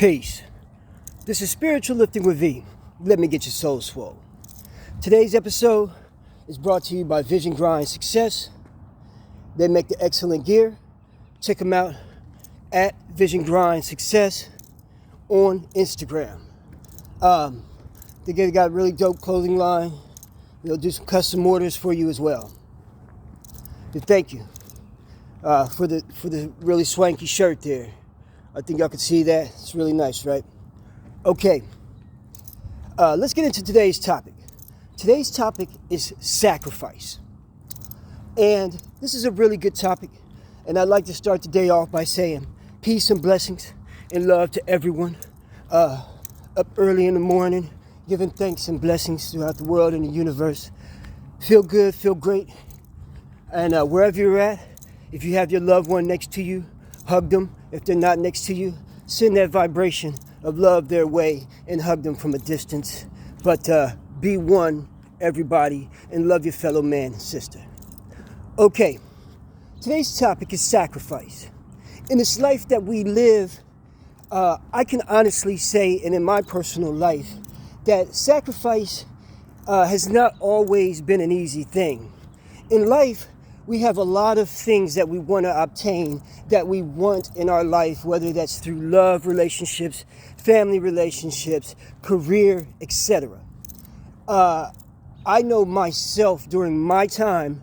Peace. This is Spiritual Lifting with V. Let me get your soul swole. Today's episode is brought to you by Vision Grind Success. They make the excellent gear. Check them out at Vision Grind Success on Instagram. They got a really dope clothing line. They'll do some custom orders for you as well. And thank you for the really swanky shirt there. I think y'all can see that. It's really nice, right? Okay. Let's get into today's topic. Today's topic is sacrifice. And this is a really good topic. And I'd like to start the day off by saying peace and blessings and love to everyone. Up early in the morning, giving thanks and blessings throughout the world and the universe. Feel good, feel great. And wherever you're at, if you have your loved one next to you, hug them. If they're not next to you, send that vibration of love their way and hug them from a distance. But be one, everybody, and love your fellow man and sister. Okay, today's topic is sacrifice. In this life that we live, I can honestly say, and in my personal life, that sacrifice has not always been an easy thing. In life, we have a lot of things that we want to obtain, that we want in our life, whether that's through love relationships, family relationships, career, etc. I know myself during my time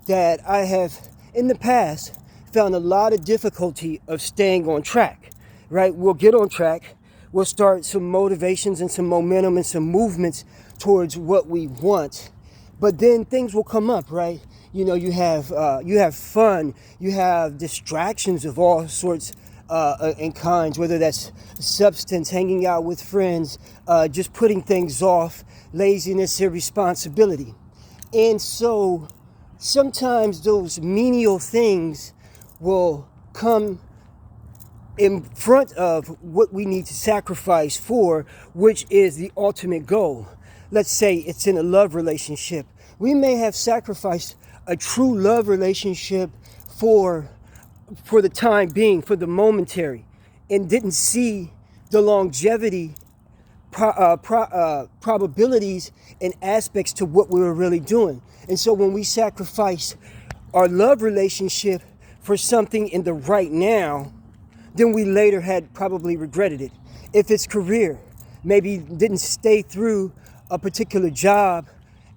that I have, in the past, found a lot of difficulty of staying on track, right? We'll get on track. We'll start some motivations and some momentum and some movements towards what we want. But then things will come up, right? You know, you have fun, you have distractions of all sorts and kinds, whether that's substance, hanging out with friends, just putting things off, laziness, irresponsibility. And so sometimes those menial things will come in front of what we need to sacrifice for, which is the ultimate goal. Let's say it's in a love relationship. We may have sacrificed a true love relationship for the time being, for the momentary, and didn't see the longevity probabilities and aspects to what we were really doing. And so when we sacrifice our love relationship for something in the right now, then we later had probably regretted it. If it's career, maybe didn't stay through a particular job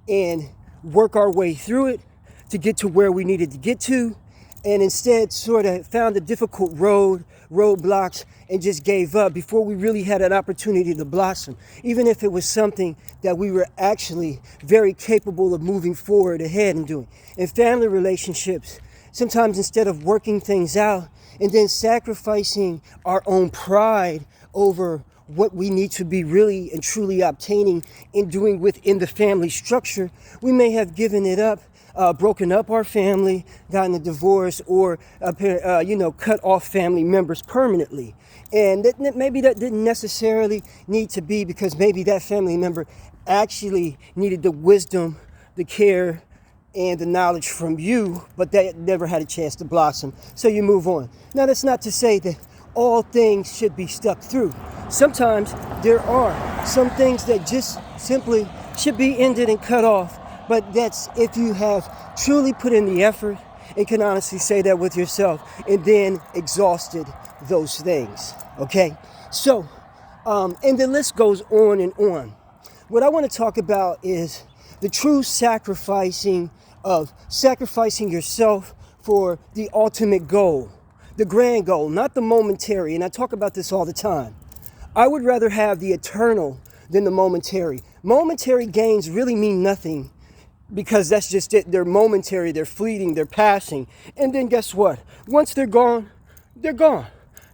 and work our way through it to get to where we needed to get to, and instead sort of found a difficult roadblocks, and just gave up before we really had an opportunity to blossom, even if it was something that we were actually very capable of moving forward ahead and doing. In family relationships, sometimes instead of working things out and then sacrificing our own pride over what we need to be really and truly obtaining and doing within the family structure, we may have given it up, broken up our family, gotten a divorce, or cut off family members permanently. And maybe that didn't necessarily need to be, because maybe that family member actually needed the wisdom, the care, and the knowledge from you, but they never had a chance to blossom. So you move on. Now, that's not to say that all things should be stuck through. Sometimes there are some things that just simply should be ended and cut off. But that's if you have truly put in the effort and can honestly say that with yourself, and then exhausted those things. Okay? So, and the list goes on and on. What I want to talk about is the true sacrificing yourself for the ultimate goal, the grand goal, not the momentary. And I talk about this all the time. I would rather have the eternal than the momentary. Momentary gains really mean nothing, because that's just it. They're momentary, they're fleeting, they're passing. And then guess what? Once they're gone, they're gone.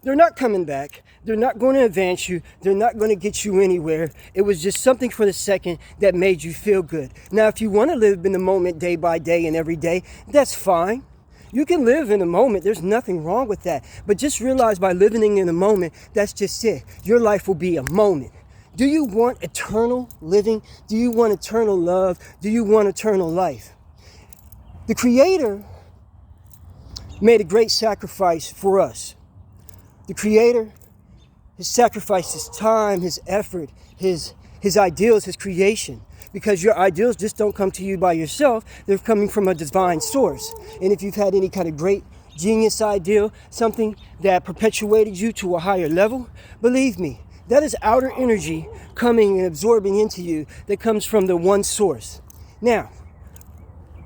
They're not coming back. They're not going to advance you. They're not going to get you anywhere. It was just something for the second that made you feel good. Now, if you want to live in the moment day by day and every day, that's fine. You can live in the moment. There's nothing wrong with that. But just realize by living in the moment, that's just it. Your life will be a moment. Do you want eternal living? Do you want eternal love? Do you want eternal life? The Creator made a great sacrifice for us. The Creator His sacrifice, his time, his effort, his ideals, his creation. Because your ideals just don't come to you by yourself. They're coming from a divine source. And if you've had any kind of great genius ideal, something that perpetuated you to a higher level, believe me, that is outer energy coming and absorbing into you that comes from the one source. Now,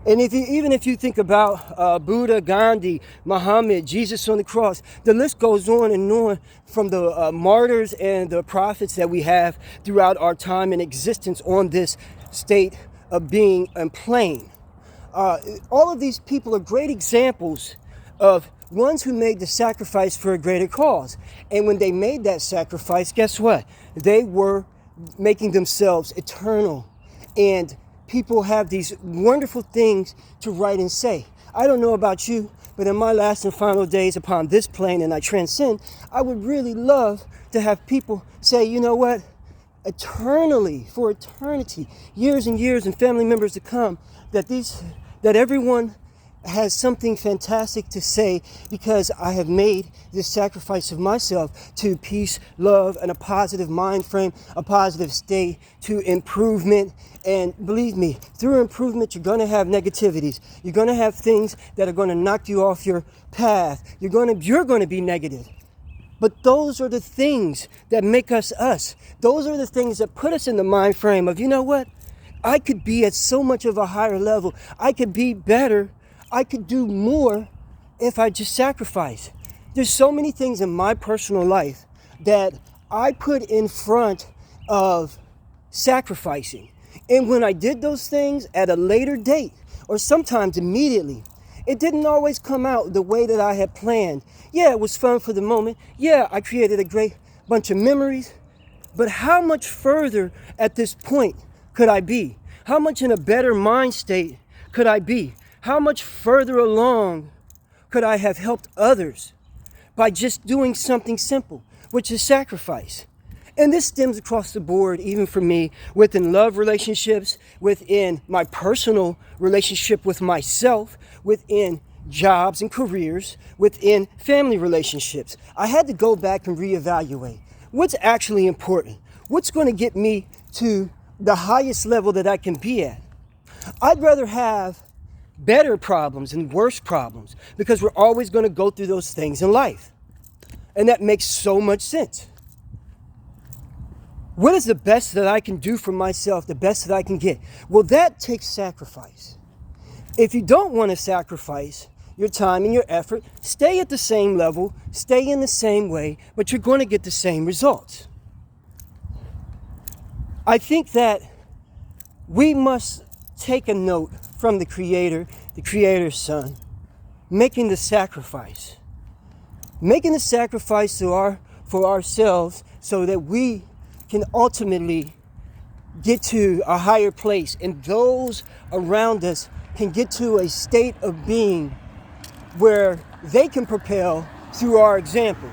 and even if you think about Buddha, Gandhi, Muhammad, Jesus on the cross, the list goes on and on from the martyrs and the prophets that we have throughout our time and existence on this state of being and plane. All of these people are great examples of ones who made the sacrifice for a greater cause. And when they made that sacrifice, guess what? They were making themselves eternal. And people have these wonderful things to write and say. I don't know about you, but in my last and final days upon this plane and I transcend, I would really love to have people say, you know what? Eternally, for eternity, years and years and family members to come, that everyone has something fantastic to say because I have made this sacrifice of myself to peace, love, and a positive mind frame, a positive state, to improvement. And believe me, through improvement, you're going to have negativities. You're going to have things that are going to knock you off your path. You're going to be negative. But those are the things that make us us. Those are the things that put us in the mind frame of, you know what? I could be at so much of a higher level. I could be better. I could do more if I just sacrifice. There's so many things in my personal life that I put in front of sacrificing. And when I did those things at a later date, or sometimes immediately, it didn't always come out the way that I had planned. Yeah, it was fun for the moment. Yeah, I created a great bunch of memories. But how much further at this point could I be? How much in a better mind state could I be? How much further along could I have helped others by just doing something simple, which is sacrifice? And this stems across the board, even for me, within love relationships, within my personal relationship with myself, within jobs and careers, within family relationships. I had to go back and reevaluate what's actually important. What's going to get me to the highest level that I can be at? I'd rather have better problems and worse problems because we're always going to go through those things in life. And that makes so much sense. What is the best that I can do for myself, the best that I can get? Well, that takes sacrifice. If you don't want to sacrifice your time and your effort, stay at the same level, stay in the same way, but you're going to get the same results. I think that we must take a note from the Creator's Son, making the sacrifice for ourselves so that we can ultimately get to a higher place and those around us can get to a state of being where they can propel through our example.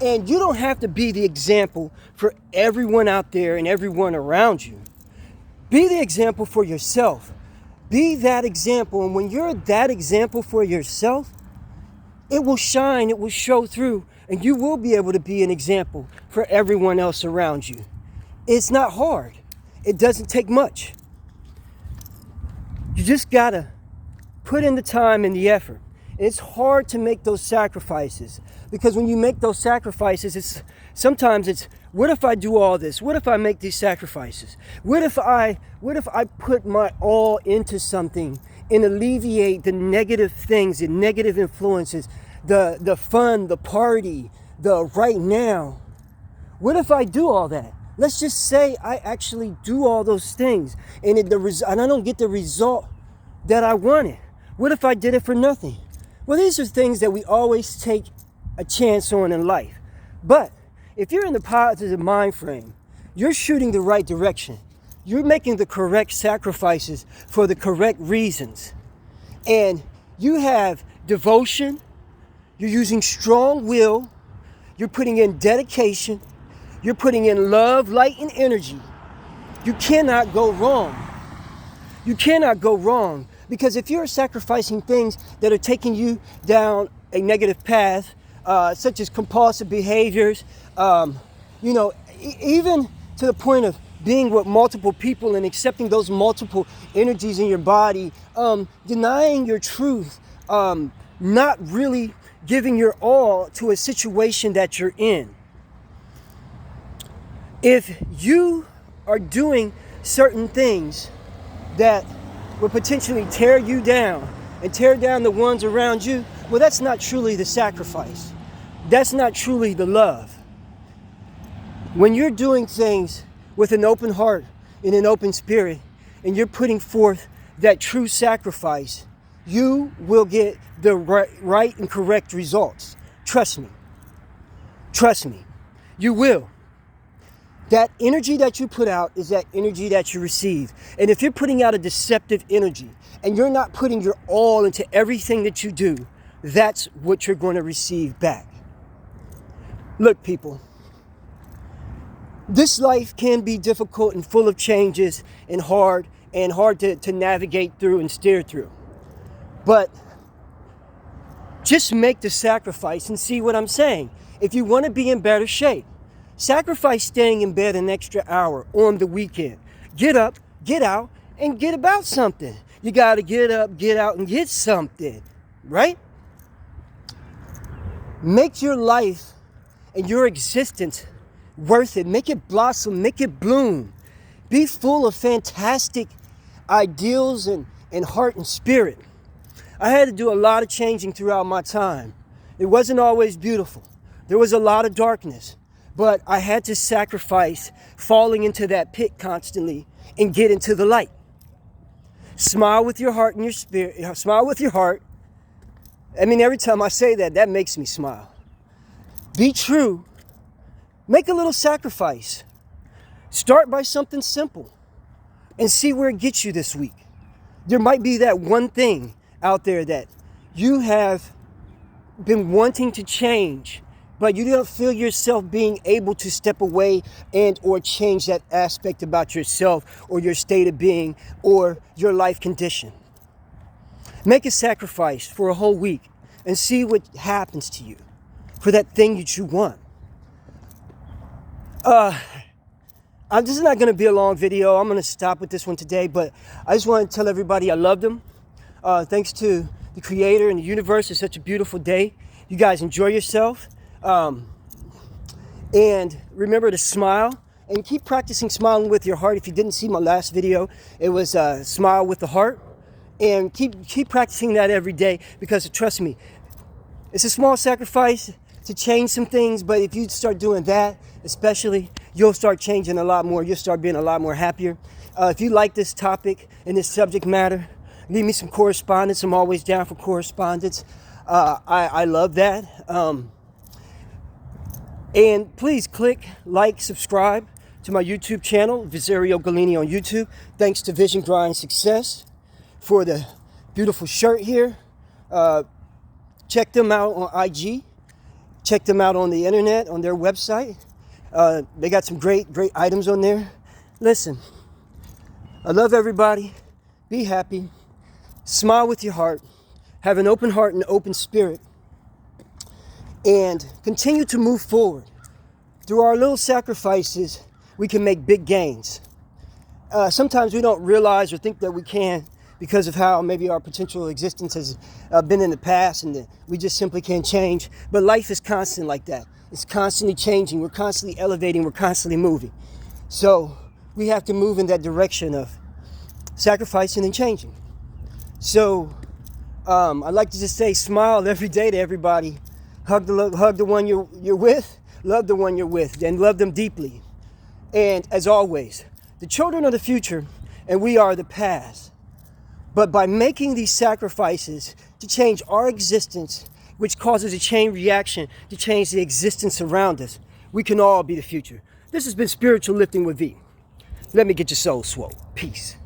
And you don't have to be the example for everyone out there and everyone around you. Be the example for yourself. Be that example. And when you're that example for yourself, it will shine, it will show through, and you will be able to be an example for everyone else around you. It's not hard. It doesn't take much. You just gotta put in the time and the effort. And it's hard to make those sacrifices because when you make those sacrifices, sometimes it's, what if I do all this? What if I make these sacrifices? What if I put my all into something and alleviate the negative things, the negative influences, the fun, the party, the right now? What if I do all that? Let's just say I actually do all those things and I don't get the result that I wanted. What if I did it for nothing? Well, these are things that we always take a chance on in life. But if you're in the positive mind frame, you're shooting the right direction. You're making the correct sacrifices for the correct reasons. And you have devotion, you're using strong will, you're putting in dedication, you're putting in love, light, and energy. You cannot go wrong. You cannot go wrong. Because if you're sacrificing things that are taking you down a negative path, such as compulsive behaviors, even to the point of being with multiple people and accepting those multiple energies in your body, denying your truth, not really giving your all to a situation that you're in. If you are doing certain things that will potentially tear you down and tear down the ones around you, well, that's not truly the sacrifice. That's not truly the love. When you're doing things with an open heart and an open spirit, and you're putting forth that true sacrifice, you will get the right and correct results. Trust me. Trust me. You will. That energy that you put out is that energy that you receive. And if you're putting out a deceptive energy and you're not putting your all into everything that you do, that's what you're going to receive back. Look, people, this life can be difficult and full of changes and hard to navigate through and steer through. But just make the sacrifice and see what I'm saying. If you want to be in better shape, sacrifice staying in bed an extra hour on the weekend. Get up, get out, and get about something. You got to get up, get out, and get something, right? Make your life and your existence worth it. Make it blossom, make it bloom. Be full of fantastic ideals and heart and spirit. I had to do a lot of changing throughout my time. It wasn't always beautiful. There was a lot of darkness. But I had to sacrifice falling into that pit constantly and get into the light. Smile with your heart and your spirit. Smile with your heart. I mean, every time I say that, that makes me smile. Be true. Make a little sacrifice. Start by something simple and see where it gets you this week. There might be that one thing out there that you have been wanting to change, but you don't feel yourself being able to step away and or change that aspect about yourself or your state of being or your life condition. Make a sacrifice for a whole week and see what happens to you for that thing that you want. This is not going to be a long video. I'm going to stop with this one today, but I just want to tell everybody I love them. Thanks to the Creator and the universe. It's such a beautiful day. You guys enjoy yourself. And remember to smile and keep practicing smiling with your heart. If you didn't see my last video, it was smile with the heart, and keep practicing that every day, because trust me, it's a small sacrifice to change some things, but if you start doing that, especially, you'll start changing a lot more. You'll start being a lot more happier. If you like this topic and this subject matter, leave me some correspondence. I'm always down for correspondence. I love that. And please click, like, subscribe to my YouTube channel, Viszario Gullini on YouTube. Thanks to Vision Grind Success for the beautiful shirt here. Check them out on IG. Check them out on the internet, on their website. They got some great items on there. Listen, I love everybody. Be happy. Smile with your heart. Have an open heart and open spirit. And continue to move forward. Through our little sacrifices, we can make big gains. Sometimes we don't realize or think that we can because of how maybe our potential existence has been in the past, and that we just simply can't change. But life is constant like that. It's constantly changing. We're constantly elevating. We're constantly moving. So we have to move in that direction of sacrificing and changing. So I'd like to just say smile every day to everybody. Hug the one you're with. Love the one you're with, and love them deeply. And as always, the children are the future and we are the past. But by making these sacrifices to change our existence, which causes a chain reaction to change the existence around us, we can all be the future. This has been Spiritual Lifting with V. Let me get your soul swole. Peace.